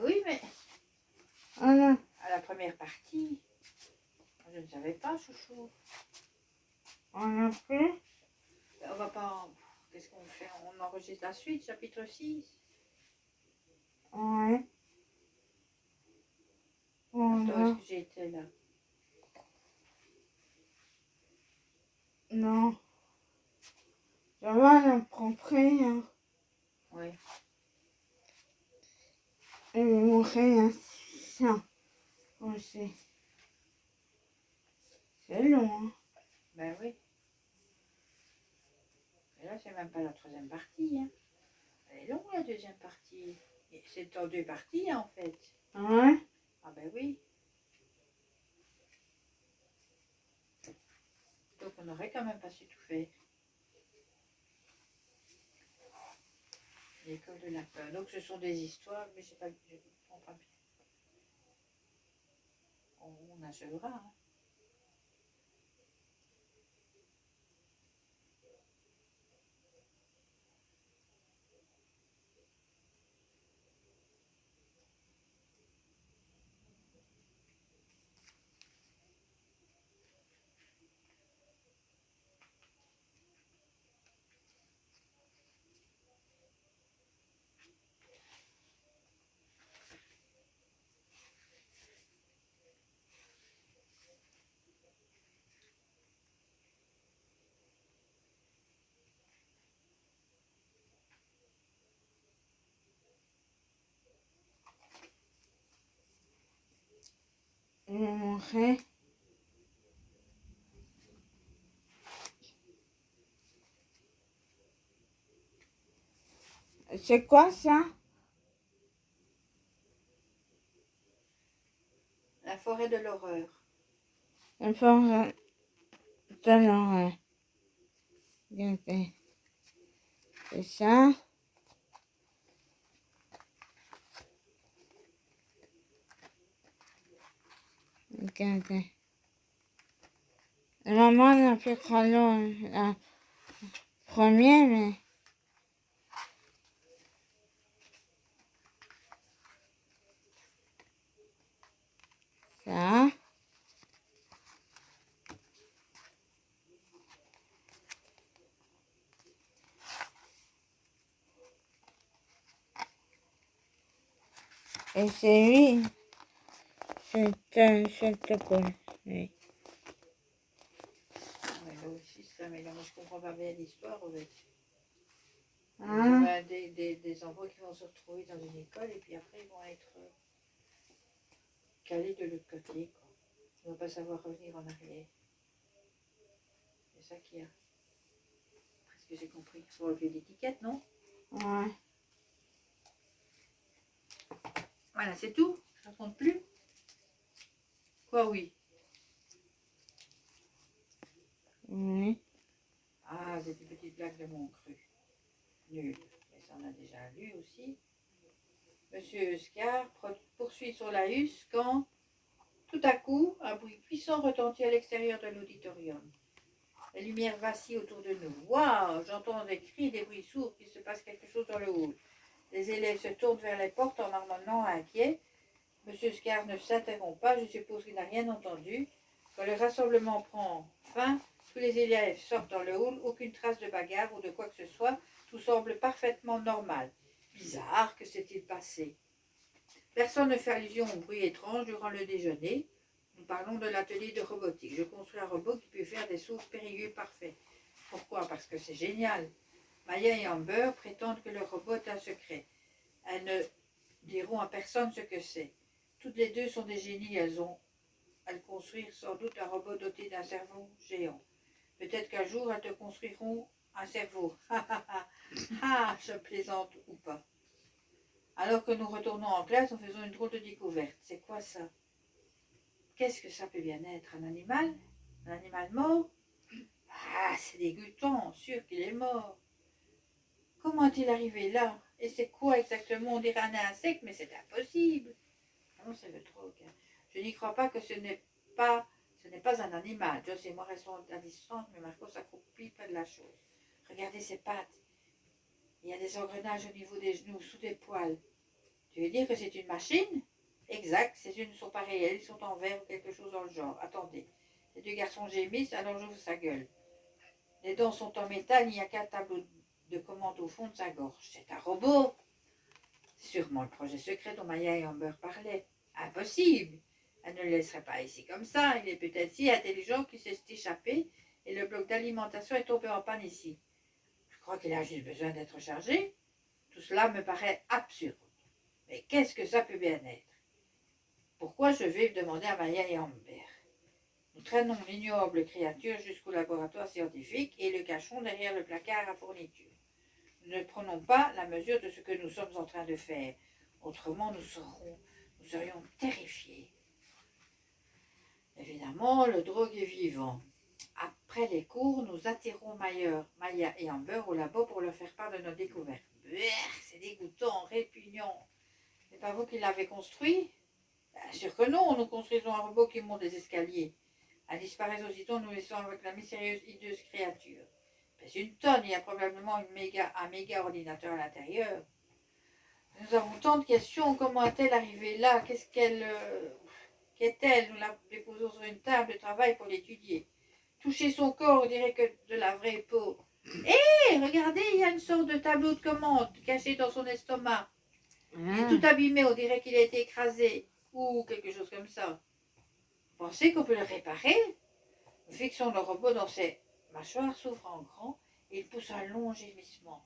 Oui, mais Ah non. à la première partie, je ne savais pas, chouchou. On a fait. On va pas... Qu'est-ce qu'on fait? On enregistre la suite, chapitre 6. Ouais. On Attends, est-ce a. que j'ai été là? Non. Ça va, on prend près, hein. Oui. Et je vais montrer un ça aussi. C'est long, hein. Ben oui. Et là, c'est même pas la troisième partie, hein. Elle est longue, la deuxième partie. Et c'est en deux parties, en fait. Ouais. Ah ben oui. Donc, on n'aurait quand même pas su tout faire. L'école de la peur. Donc, ce sont des histoires, mais je ne comprends pas bien. On achèvera, hein. Je vais montrer. C'est quoi ça? La forêt de l'horreur. Le forêt de l'oreille. Regardez. C'est ça. Regardez. Maman elle a fait crayon la première, mais ça. Et c'est lui. Cette colle. Oui. Ouais, là aussi, ça, mais là, moi, je comprends pas bien l'histoire, en fait. Hein? Des enfants qui vont se retrouver dans une école et puis après, ils vont être calés de l'autre côté, quoi. Ils ne vont pas savoir revenir en arrière. C'est ça qu'il y a. Presque j'ai compris. Il faut enlever l'étiquette, non? Ouais. Voilà, c'est tout. Ça compte plus. Quoi, oui? Oui. Ah, c'est une petite blague de mon cru. Nul. Mais ça, on a déjà lu aussi. Monsieur Scar poursuit sur la husse quand, tout à coup, un bruit puissant retentit à l'extérieur de l'auditorium. La lumière vacille autour de nous. Waouh! J'entends des cris, des bruits sourds, qu'il se passe quelque chose dans le hall. Les élèves se tournent vers les portes en marmonnant inquiets. Monsieur Scar ne s'interrompt pas, je suppose qu'il n'a rien entendu. Quand le rassemblement prend fin, tous les élèves sortent dans le hall, aucune trace de bagarre ou de quoi que ce soit, tout semble parfaitement normal. Bizarre, que s'est-il passé? Personne ne fait allusion au bruit étrange durant le déjeuner. Nous parlons de l'atelier de robotique. Je construis un robot qui peut faire des sauts périlleux parfaits. Pourquoi? Parce que c'est génial. Maya et Amber prétendent que le robot est un secret. Elles ne diront à personne ce que c'est. Toutes les deux sont des génies. Elles construisent sans doute un robot doté d'un cerveau géant. Peut-être qu'un jour elles te construiront un cerveau. Ah, je plaisante ou pas. Alors que nous retournons en classe, nous faisons une drôle de découverte. C'est quoi ça? Qu'est-ce que ça peut bien être? Un animal? Un animal mort? Ah, c'est dégoûtant, sûr qu'il est mort. Comment est-il arrivé là? Et c'est quoi exactement? On dirait un insecte, mais c'est impossible. Non, c'est le troc. Je n'y crois pas que ce n'est pas un animal. Joss et moi restons à distance, mais Marco s'accroupit près de la chose. Regardez ses pattes. Il y a des engrenages au niveau des genoux, sous des poils. Tu veux dire que c'est une machine? Exact, ces yeux ne sont pas réels, ils sont en verre ou quelque chose dans le genre. Attendez. Les deux garçons gémissent, alors j'ouvre sa gueule. Les dents sont en métal, il n'y a qu'un tableau de commande au fond de sa gorge. C'est un robot. C'est sûrement le projet secret dont Maya et Amber parlaient. Impossible. Elle ne le laisserait pas ici comme ça. Il est peut-être si intelligent qu'il s'est échappé et le bloc d'alimentation est tombé en panne ici. Je crois qu'il a juste besoin d'être chargé. Tout cela me paraît absurde. Mais qu'est-ce que ça peut bien être? Pourquoi je vais demander à Maya et Amber? Nous traînons l'ignoble créature jusqu'au laboratoire scientifique et le cachons derrière le placard à fourniture. Nous ne prenons pas la mesure de ce que nous sommes en train de faire. Autrement, nous serions terrifiés. Évidemment, le drogue est vivant. Après les cours, nous attirons Maya et Amber au labo pour leur faire part de nos découvertes. C'est dégoûtant, répugnant. C'est pas vous qui l'avez construit? Bien sûr que non, nous construisons un robot qui monte des escaliers. Elle disparaît aussitôt, nous laissons avec la mystérieuse hideuse créature. Pèse une tonne, il y a probablement un méga ordinateur à l'intérieur. Nous avons tant de questions. Comment est-elle arrivée là? Qu'est-elle? Nous la déposons sur une table de travail pour l'étudier. Toucher son corps, on dirait que de la vraie peau. Hé, regardez, il y a une sorte de tableau de commande caché dans son estomac. Il est tout abîmé, on dirait qu'il a été écrasé. Ou quelque chose comme ça. Vous pensez qu'on peut le réparer? Nous fixons le robot dans ses mâchoires, s'ouvre en grand et il pousse un long gémissement.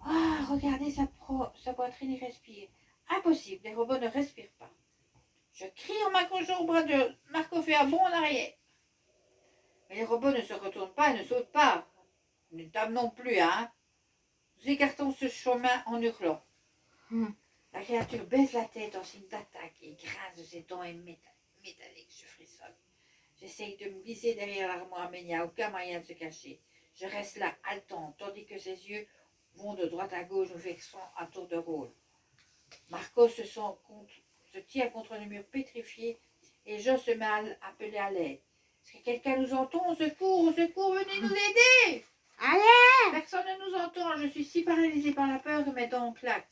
Ah, regardez, sa poitrine y respire. Impossible, les robots ne respirent pas. Je crie en m'accrochant au bras de Marco fait un bond en arrière. Mais les robots ne se retournent pas et ne sautent pas. Une table non plus, hein. Nous écartons ce chemin en hurlant. La créature baisse la tête en signe d'attaque et grince de ses dents métalliques. Je frissonne. J'essaye de me glisser derrière l'armoire, mais il n'y a aucun moyen de se cacher. Je reste là, haletant, tandis que ses yeux vont de droite à gauche, nous fixant à tour de rôle. Marco se tient contre le mur pétrifié et Jean se met à appeler à l'aide. Est-ce que quelqu'un nous entend? Au secours, venez nous aider! Allez! Personne ne nous entend, je suis si paralysée par la peur que mes dents claquent.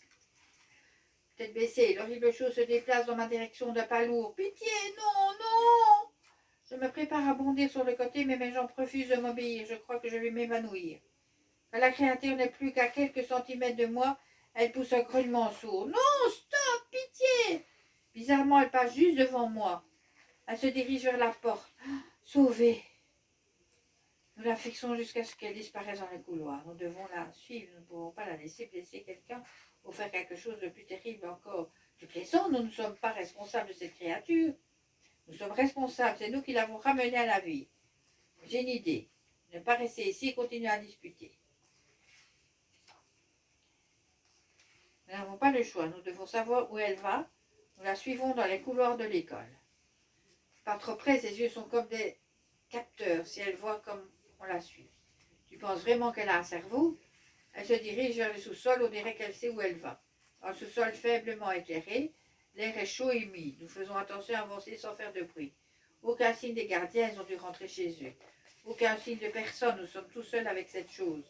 Tête baissée, l'horrible chose se déplace dans ma direction d'un pas lourd. Pitié, non, non! Je me prépare à bondir sur le côté, mais mes jambes refusent de m'obéir. Je crois que je vais m'évanouir. Quand la créature n'est plus qu'à quelques centimètres de moi, elle pousse un grognement sourd. Non, stop, pitié! Bizarrement, elle passe juste devant moi. Elle se dirige vers la porte. Sauvée! Nous la fixons jusqu'à ce qu'elle disparaisse dans le couloir. Nous devons la suivre. Nous ne pouvons pas la laisser blesser quelqu'un ou faire quelque chose de plus terrible encore. Tu plaisantes, nous ne sommes pas responsables de cette créature. Nous sommes responsables, c'est nous qui l'avons ramenée à la vie. J'ai une idée. Ne pas rester ici et continuer à discuter. Nous n'avons pas le choix. Nous devons savoir où elle va. Nous la suivons dans les couloirs de l'école. Pas trop près, ses yeux sont comme des capteurs. Si elle voit comme on la suit. Tu penses vraiment qu'elle a un cerveau? Elle se dirige vers le sous-sol. On dirait qu'elle sait où elle va. Dans le sous-sol faiblement éclairé, l'air est chaud et humide. Nous faisons attention à avancer sans faire de bruit. Aucun signe des gardiens, ils ont dû rentrer chez eux. Aucun signe de personne, nous sommes tout seuls avec cette chose.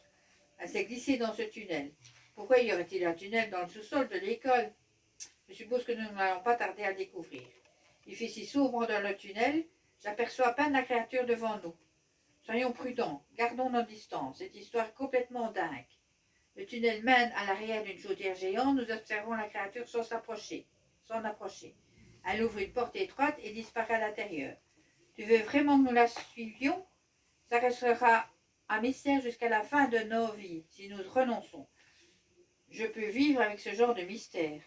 Elle s'est glissée dans ce tunnel. Pourquoi y aurait-il un tunnel dans le sous-sol de l'école? Je suppose que nous n'allons pas tarder à le découvrir. Il fait si sombre dans le tunnel, j'aperçois à peine la créature devant nous. Soyons prudents, gardons nos distances. Cette histoire complètement dingue. Le tunnel mène à l'arrière d'une chaudière géante. Nous observons la créature sans approcher. Elle ouvre une porte étroite et disparaît à l'intérieur. Tu veux vraiment que nous la suivions? Ça restera un mystère jusqu'à la fin de nos vies, si nous renonçons. Je peux vivre avec ce genre de mystère.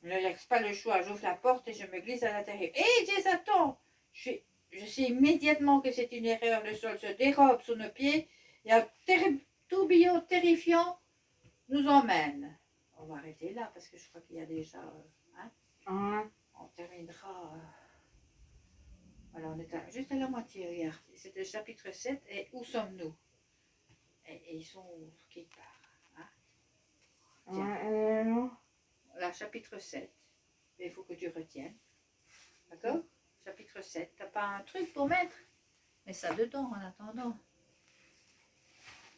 Je ne laisse pas le choix. J'ouvre la porte et je me glisse à l'intérieur. Hé, Jess, attends! Je sais immédiatement que c'est une erreur. Le sol se dérobe sous nos pieds et un tourbillon terrifiant nous emmène. On va arrêter là parce que je crois qu'il y a déjà... On terminera... Voilà, on est juste à la moitié, regarde. C'était le chapitre 7 et où sommes-nous? Et ils sont quelque part. Tiens. Voilà, chapitre 7. Mais il faut que tu retiennes. D'accord? Chapitre 7. T'as pas un truc pour mettre? Mets ça dedans en attendant.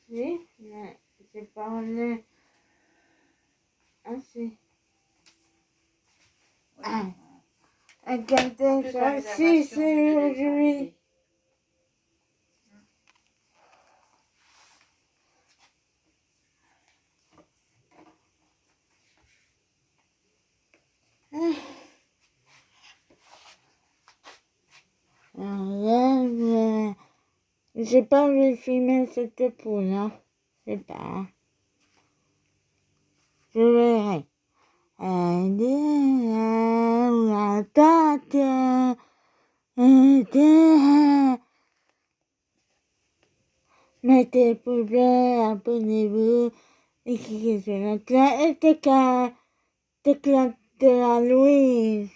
Oui, mais c'est pas en ainsi. Regardez Toute la ça, si réservation c'est du aujourd'hui. samedi. J'ai pas vu filmer cette poule, hein. Je sais pas. Je verrai. La tête. Mettez pouces bleus, abonnez-vous. Et cliquez sur la cloche de la Louise.